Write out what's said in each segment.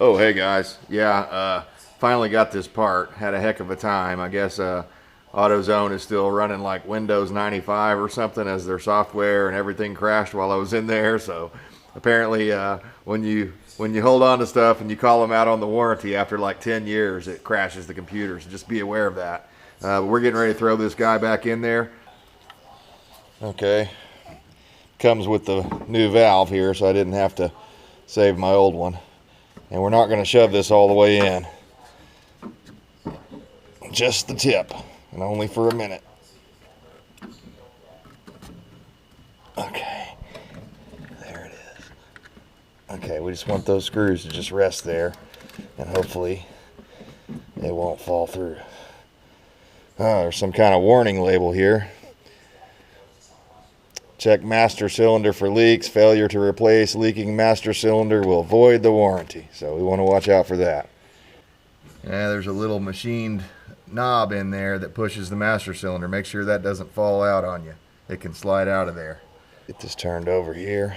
Oh, hey guys. Yeah, finally got this part. Had a heck of a time. I guess AutoZone is still running like Windows 95 or something as their software, and everything crashed while I was in there. So apparently, when you hold on to stuff and you call them out on the warranty after like 10 years, it crashes the computer. So just be aware of that. But we're getting ready to throw this guy back in there. Okay. Comes with the new valve here, so I didn't have to save my old one. And we're not going to shove this all the way in. Just the tip, and only for a minute. Okay, there it is. Okay, we just want those screws to just rest there, and hopefully they won't fall through. Oh, there's some kind of warning label here. Check master cylinder for leaks. Failure to replace leaking master cylinder will void the warranty. So we want to watch out for that. Yeah, there's a little machined knob in there that pushes the master cylinder. Make sure that doesn't fall out on you. It can slide out of there. Get this turned over here.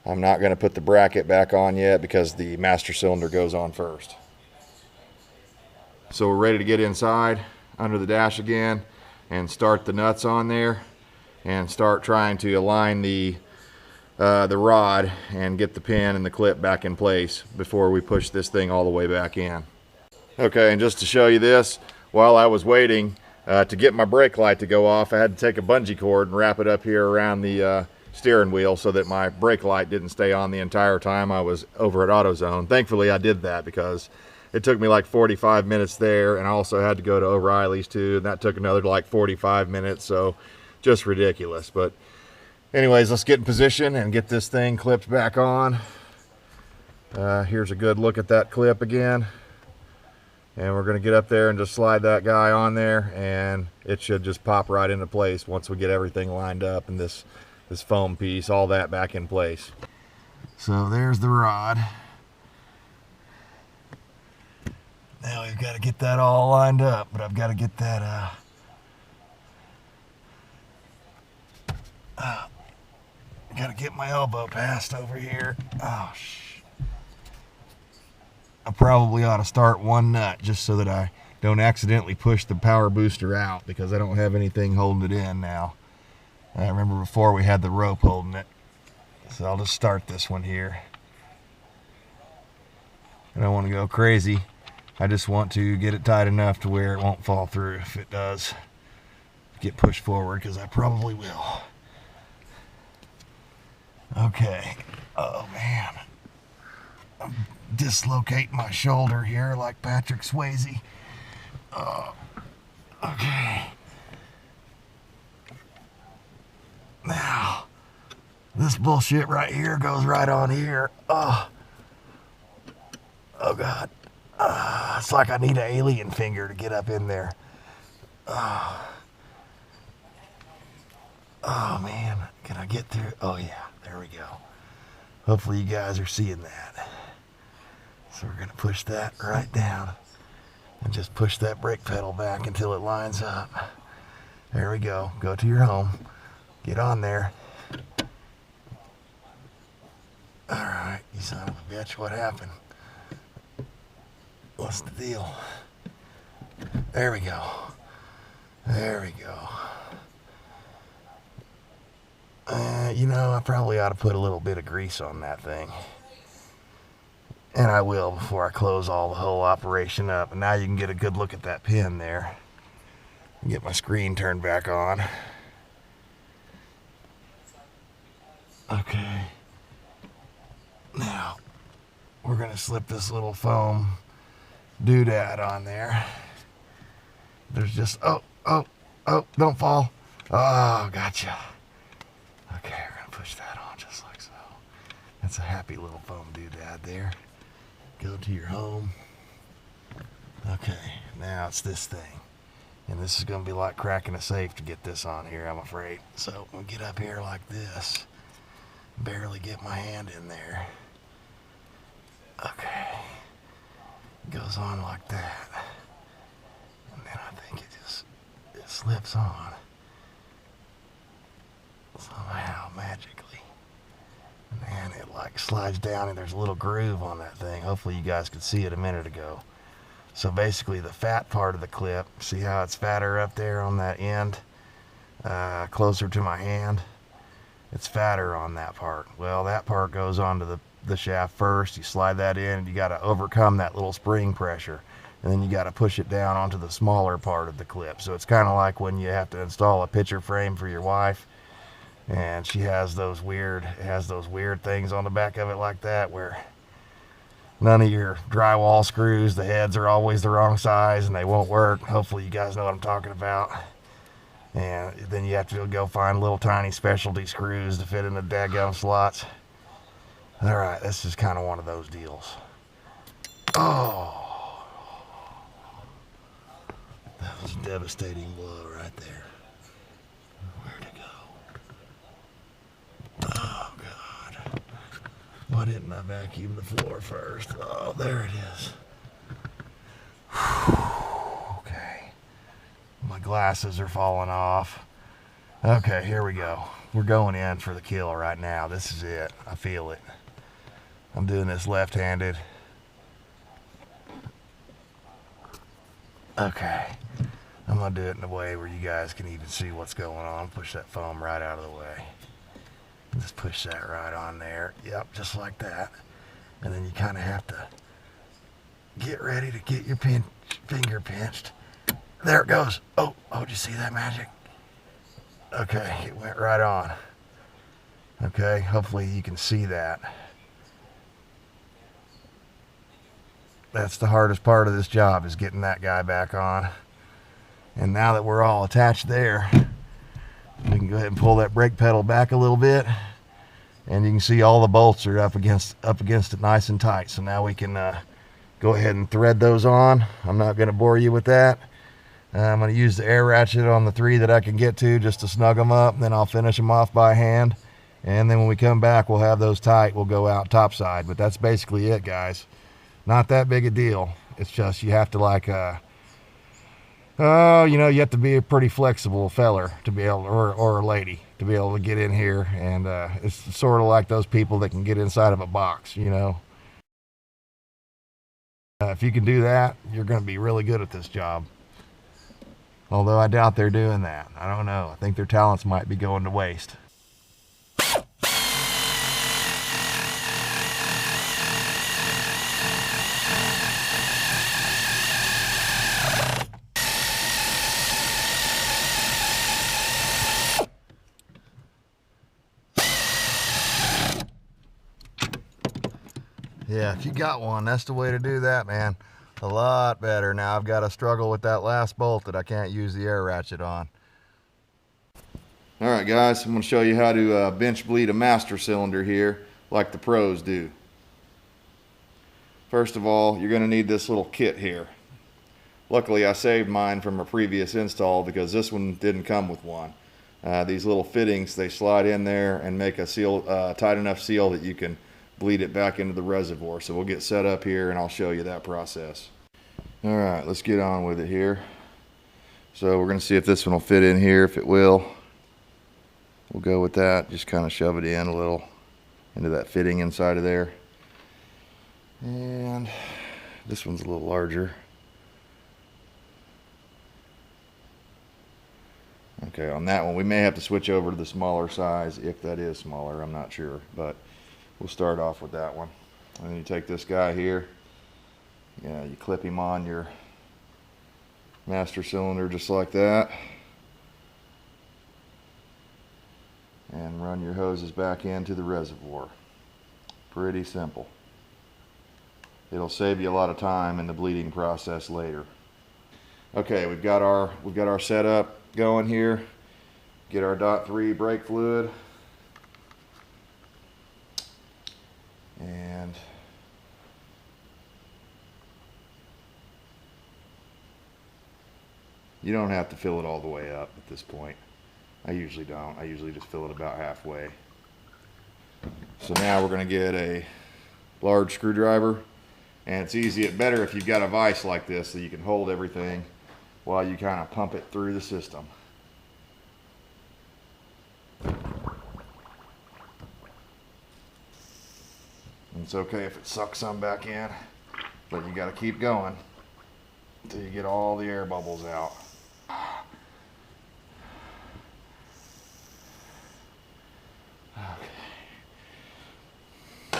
I'm not going to put the bracket back on yet because the master cylinder goes on first. So we're ready to get inside under the dash again and start the nuts on there and start trying to align the rod and get the pin and the clip back in place before we push this thing all the way back in. Okay, and just to show you this, while I was waiting to get my brake light to go off, I had to take a bungee cord and wrap it up here around the steering wheel so that my brake light didn't stay on the entire time I was over at AutoZone. Thankfully I did that because it took me like 45 minutes there, and I also had to go to O'Reilly's too, and that took another like 45 minutes, so just ridiculous. But anyways, let's get in position and get this thing clipped back on. Here's a good look at that clip again. And we're going to get up there and just slide that guy on there, and it should just pop right into place once we get everything lined up and this foam piece, all that back in place. So there's the rod. Now we've got to get that all lined up, but I've got to get that gotta get my elbow passed over here. Oh, I probably ought to start one nut just so that I don't accidentally push the power booster out, because I don't have anything holding it in now. I remember before we had the rope holding it. So I'll just start this one here. I don't want to go crazy. I just want to get it tight enough to where it won't fall through if it does get pushed forward, because I probably will. Okay. Oh man, I'm dislocating my shoulder here like Patrick Swayze. Okay. Now, this bullshit right here goes right on here. Oh God. It's like I need an alien finger to get up in there. Oh man, can I get through? Oh yeah. There we go. Hopefully you guys are seeing that. So we're going to push that right down and just push that brake pedal back until it lines up. There we go. Go to your home. Get on there. All right, you son of a bitch, what happened? What's the deal? There we go. There we go. You know, I probably ought to put a little bit of grease on that thing. And I will before I close the whole operation up. And now you can get a good look at that pin there. Get my screen turned back on. Okay. Now, we're going to slip this little foam doodad on there. There's just, oh, don't fall. Oh, gotcha. Okay, we're going to push that on just like so. That's a happy little foam doodad there. Go to your home. Okay, now it's this thing. And this is going to be like cracking a safe to get this on here, I'm afraid. So we'll get up here like this. Barely get my hand in there. Okay. It goes on like that. And then I think it slips on. Somehow, magically. And then it like slides down and there's a little groove on that thing. Hopefully you guys could see it a minute ago. So basically the fat part of the clip, see how it's fatter up there on that end, closer to my hand? It's fatter on that part. Well, that part goes onto the shaft first. You slide that in and you got to overcome that little spring pressure. And then you got to push it down onto the smaller part of the clip. So it's kind of like when you have to install a picture frame for your wife and she has those weird things on the back of it like that, where none of your drywall screws, the heads are always the wrong size and they won't work. Hopefully you guys know what I'm talking about. And then you have to go find little tiny specialty screws to fit in the daggum slots. All right, this is kind of one of those deals. Oh, that was a devastating blow right there. Where'd it go? Oh, God. Why didn't I vacuum the floor first? Oh, there it is. Okay. My glasses are falling off. Okay, here we go. We're going in for the kill right now. This is it. I feel it. I'm doing this left-handed. Okay. I'm going to do it in a way where you guys can even see what's going on. Push that foam right out of the way. Just push that right on there. Yep, just like that. And then you kind of have to get ready to get your finger pinched. There it goes. Oh, did you see that magic? Okay, it went right on. Okay, hopefully you can see that. That's the hardest part of this job, is getting that guy back on. And now that we're all attached there, we can go ahead and pull that brake pedal back a little bit, and you can see all the bolts are up against it nice and tight. So now we can go ahead and thread those on. I'm not going to bore you with that. I'm going to use the air ratchet on the 3 that I can get to just to snug them up, and then I'll finish them off by hand. And then when we come back, we'll have those tight. We'll go out topside. But that's basically it, guys. Not that big a deal. It's just you have to you have to be a pretty flexible feller to be able, or a lady, to be able to get in here. And it's sort of like those people that can get inside of a box, you know. If you can do that, you're going to be really good at this job. Although I doubt they're doing that. I don't know. I think their talents might be going to waste. Yeah, if you got one, that's the way to do that, man. A lot better. Now I've got to struggle with that last bolt that I can't use the air ratchet on. All right, guys, I'm going to show you how to bench bleed a master cylinder here like the pros do. First of all, you're going to need this little kit here. Luckily, I saved mine from a previous install because this one didn't come with one. These little fittings, they slide in there and make a seal, tight enough seal that you can bleed it back into the reservoir. So we'll get set up here and I'll show you that process. All right, let's get on with it here. So we're going to see if this one will fit in here. If it will, we'll go with that. Just kind of shove it in a little into that fitting inside of there. And this one's a little larger. Okay, on that one we may have to switch over to the smaller size, if that is smaller, I'm not sure, but we'll start off with that one. And then you take this guy here, you clip him on your master cylinder just like that, and run your hoses back into the reservoir. Pretty simple. It'll save you a lot of time in the bleeding process later. Okay, we've got our setup going here. Get our .3 brake fluid. And you don't have to fill it all the way up at this point. I usually don't. I usually just fill it about halfway. So now we're going to get a large screwdriver, and it's better if you've got a vise like this so you can hold everything while you kind of pump it through the system. It's okay if it sucks some back in, but you got to keep going until you get all the air bubbles out. Okay.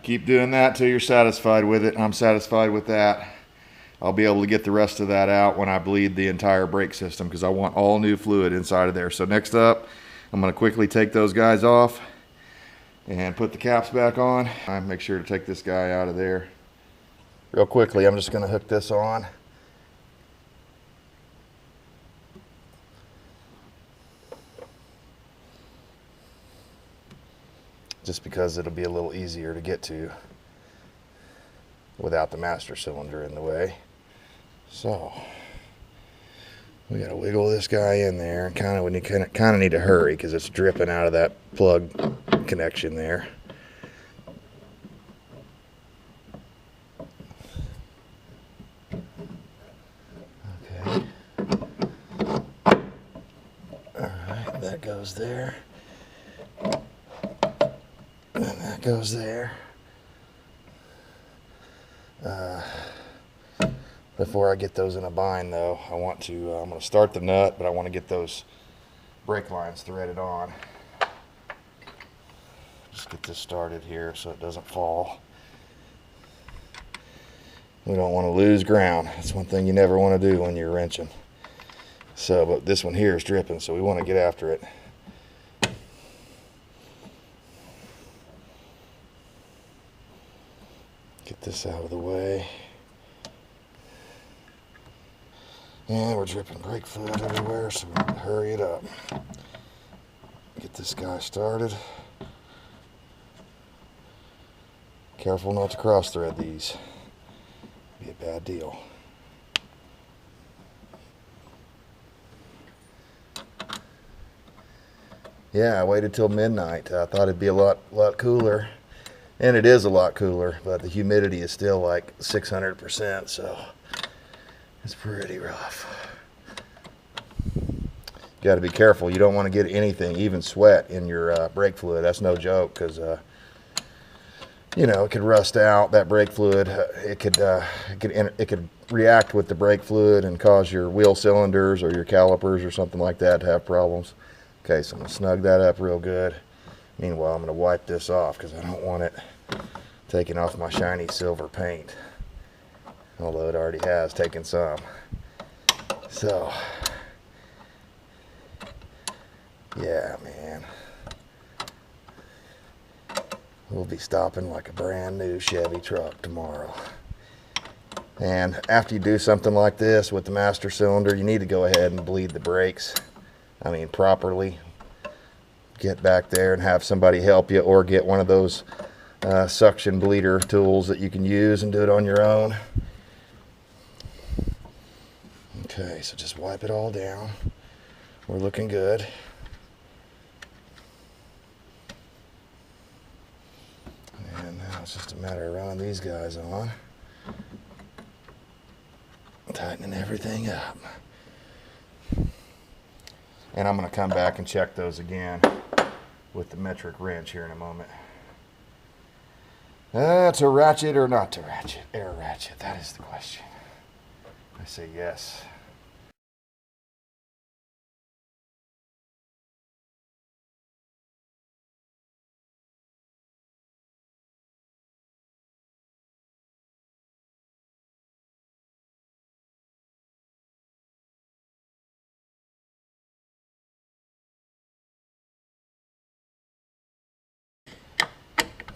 Keep doing that till you're satisfied with it. I'm satisfied with that. I'll be able to get the rest of that out when I bleed the entire brake system, because I want all new fluid inside of there. So next up, I'm going to quickly take those guys off and put the caps back on. Make sure to take this guy out of there. Real quickly, I'm just going to hook this on. Just because it'll be a little easier to get to without the master cylinder in the way. So we got to wiggle this guy in there, and kind of need to hurry because it's dripping out of that plug connection there. Okay. All right, that goes there. And that goes there. Before I get those in a bind though, I'm going to start the nut, but I want to get those brake lines threaded on. Just get this started here so it doesn't fall. We don't want to lose ground. That's one thing you never want to do when you're wrenching. So, but this one here is dripping, so we want to get after it. Get this out of the way. And we're dripping brake fluid everywhere, so we need to hurry it up. Get this guy started. Careful not to cross thread these. Be a bad deal. Yeah, I waited till midnight. I thought it'd be a lot cooler. And it is a lot cooler, but the humidity is still like 600%, so it's pretty rough. You got to be careful. You don't want to get anything, even sweat, in your brake fluid. That's no joke, because you know, it could rust out. That brake fluid, it could react with the brake fluid and cause your wheel cylinders or your calipers or something like that to have problems. Okay, so I'm gonna snug that up real good. Meanwhile, I'm gonna wipe this off because I don't want it taking off my shiny silver paint, although it already has taken some. So yeah, man, we'll be stopping like a brand new Chevy truck tomorrow. And after you do something like this with the master cylinder, you need to go ahead and bleed the brakes. I mean, properly. Get back there and have somebody help you, or get one of those suction bleeder tools that you can use and do it on your own. Okay, so just wipe it all down. We're looking good. And now it's just a matter of running these guys on. Tightening everything up. And I'm going to come back and check those again with the metric wrench here in a moment. To ratchet or not to ratchet? Air ratchet, that is the question. I say yes.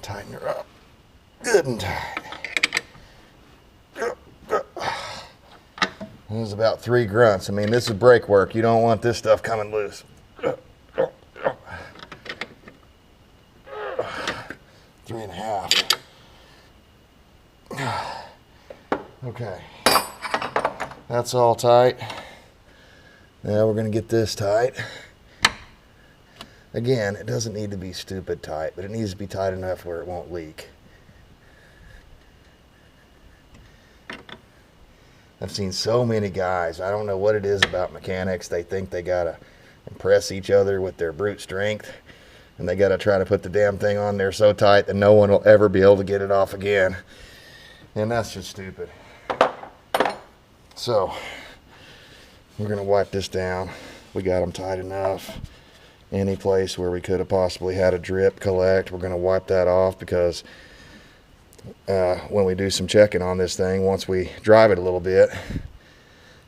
Tighten her up good and tight. There's about 3 grunts. I mean, this is brake work. You don't want this stuff coming loose. 3.5. Okay, that's all tight. Now we're going to get this tight. Again, it doesn't need to be stupid tight, but it needs to be tight enough where it won't leak. I've seen so many guys, I don't know what it is about mechanics, they think they gotta impress each other with their brute strength. and they got to try to put the damn thing on there so tight that no one will ever be able to get it off again. And that's just stupid. So we're gonna wipe this down. We got them tight enough. Any place where we could have possibly had a drip collect, we're gonna wipe that off, because when we do some checking on this thing, once we drive it a little bit,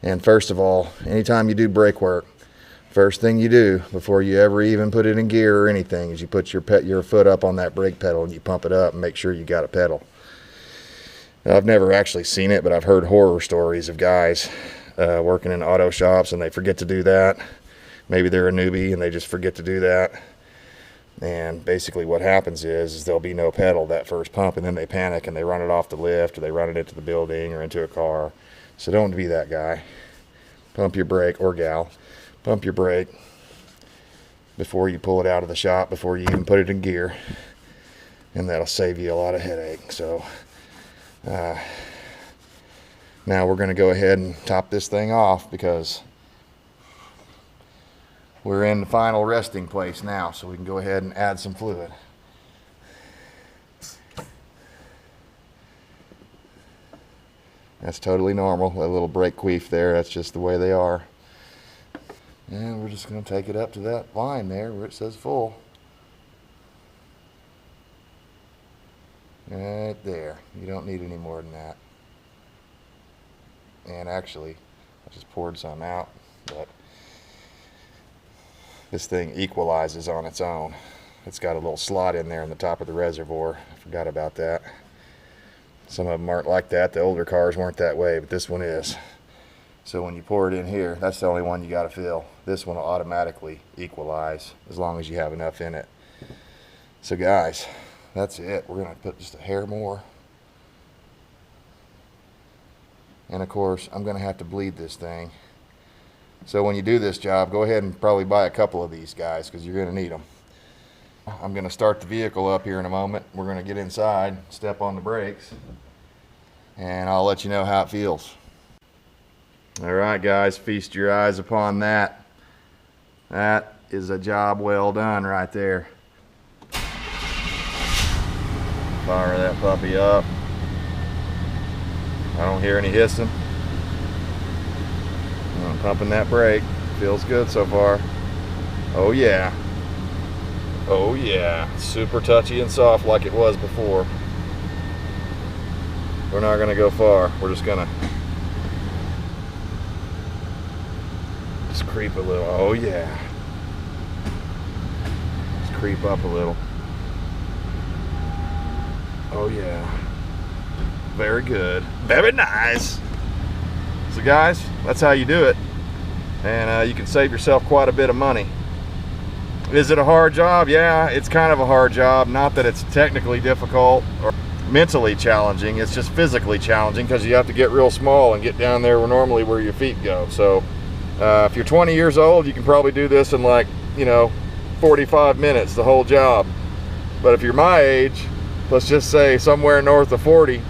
and first of all, anytime you do brake work, first thing you do before you ever even put it in gear or anything is you put your foot up on that brake pedal and you pump it up and make sure you got a pedal. Now, I've never actually seen it, but I've heard horror stories of guys working in auto shops and they forget to do that. Maybe they're a newbie and they just forget to do that. And basically what happens is there'll be no pedal that first pump, and then they panic and they run it off the lift, or they run it into the building or into a car. So don't be that guy. Pump your brake, or gal. Pump your brake before you pull it out of the shop, before you even put it in gear. And that'll save you a lot of headache. So now we're going to go ahead and top this thing off, because we're in the final resting place now, so we can go ahead and add some fluid. That's totally normal, that little brake queef there, that's just the way they are. And we're just going to take it up to that line there where it says full. Right there. You don't need any more than that. And actually, I just poured some out, but this thing equalizes on its own. It's got a little slot in there in the top of the reservoir. I forgot about that. Some of them aren't like that. The older cars weren't that way, but this one is. So when you pour it in here, that's the only one you got to fill. This one will automatically equalize as long as you have enough in it. So guys, that's it. We're going to put just a hair more. And of course, I'm going to have to bleed this thing. So when you do this job, go ahead and probably buy a couple of these guys, because you're going to need them. I'm going to start the vehicle up here in a moment. We're going to get inside, step on the brakes, and I'll let you know how it feels. All right, guys, feast your eyes upon that. That is a job well done right there. Fire that puppy up. I don't hear any hissing. I'm pumping that brake. Feels good so far. Oh yeah. Oh yeah. Super touchy and soft like it was before. We're not gonna go far. We're just gonna creep a little. Oh yeah. Just creep up a little. Oh yeah. Very good. Very nice. So guys, that's how you do it, and you can save yourself quite a bit of money. Is it a hard job? Yeah, it's kind of a hard job. Not that it's technically difficult or mentally challenging, it's just physically challenging, because you have to get real small and get down there where your feet go. So if you're 20 years old, you can probably do this in, like, 45 minutes, the whole job. But if you're my age, let's just say somewhere north of 40,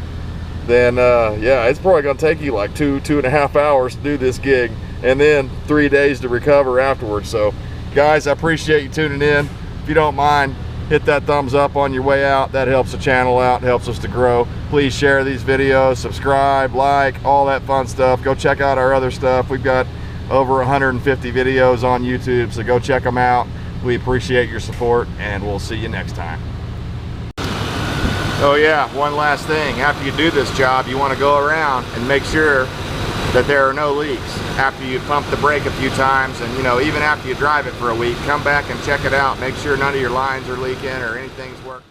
then yeah, it's probably gonna take you like 2.5 hours to do this gig, and then 3 days to recover afterwards. So guys, I appreciate you tuning in. If you don't mind, hit that thumbs up on your way out. That helps the channel out, helps us to grow. Please share these videos, subscribe, like, all that fun stuff. Go check out our other stuff. We've got over 150 videos on YouTube, so go check them out. We appreciate your support, and we'll see you next time. Oh yeah, one last thing. After you do this job, you want to go around and make sure that there are no leaks. After you pump the brake a few times, and even after you drive it for a week, come back and check it out. Make sure none of your lines are leaking or anything's working.